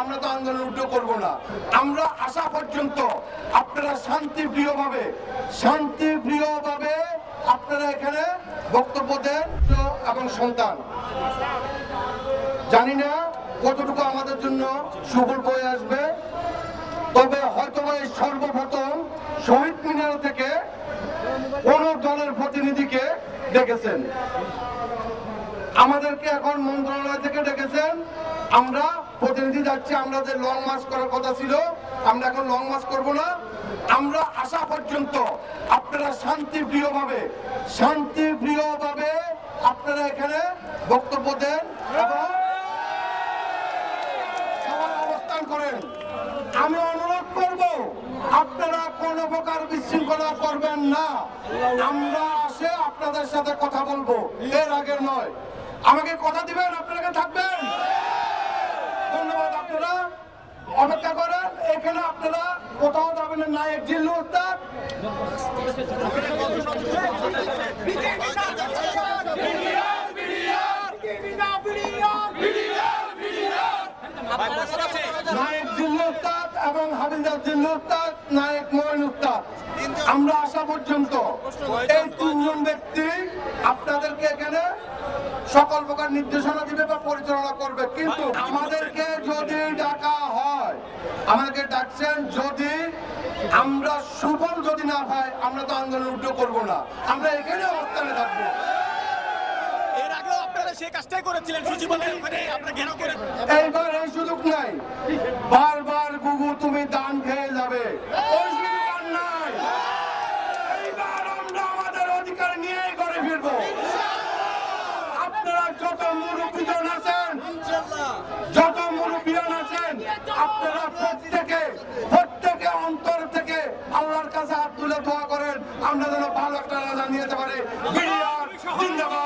আমরা তো আন্দোলন উঠে করব না। আমরা আসা পর্যন্ত আপনারা শান্তিপ্রিয়ভাবে আপনারা এখানে বক্তব্য দেন এবং সন্তান জানি না কতটুকু আমাদের জন্য সুফল বয়ে আসবে, তবে হয়তো এই সর্বপ্রথম শহীদ মিনার থেকে কোন দলের প্রতিনিধিকে ডেকেছেন, আমাদেরকে এখন মন্ত্রণালয় থেকে ডেকেছেন। আমরা প্রতিনিধি যাচ্ছি, আমরা যে লং মার্চ করার কথা ছিল আমরা এখন লং মার্চ করব না। আমরা আসা পর্যন্ত আপনারা শান্তিপ্রিয়ভাবে আপনারা এখানে বক্তব্য দেন এবং সবাই অবস্থান করেন। আমি অনুরোধ করব আপনারা কোন প্রকার বিশৃঙ্খলা করবেন না। আমরা আসে আপনাদের সাথে কথা বলবো, এর আগে নয়। আমাকে কথা দিবেন, আপনারা থাকবেন। ধন্যবাদ। আপনারা অপেক্ষা করেন, এখানে আপনারা কোথাও যাবেন না। নায়েক জিল্লু ওস্তাদ নায়েক জিল্লু ওস্তাদ এবং হাবিলদার জিল্লু ওস্তাদ, নায়েক মঈন ওস্তাদ, আমরা আসা পর্যন্ত এই তিনজন ব্যক্তি আপনাদেরকে এখানে সকল প্রকার নির্দেশনা দিবে বা পরিচালনা করবে। কিন্তু আমাদেরকে যদি ডাকা হয়, আমাদেরকে ডাকছেন, যদি আমরা সুফল যদি না পাই আমরা তো আন্দোলন উঠে করব না। আমরা এখানে অবস্থানে থাকবো। এর আগেও আপনারা সেই কাজটাই করেছিলেন, সচিবালয়ের ওখানে আপনারা ঘেরাও করেন। এইবার এই সুযোগ নাই, বারবার গুগু তুমি দান খেয়ে যাবে, ওই সুযোগ আর নাই। এইবার আমরা আমাদের অধিকার নিয়ে ঘরে ফিরবো। আপনারা যত মুরব্বীজন আছেন, আপনারা প্রত্যেকে অন্তর থেকে আল্লাহর কাছে হাত তুলে দোয়া করেন আমরা যেন ভালো একটা রাজা নিয়ে যেতে পারি। জিন্দাবাদ।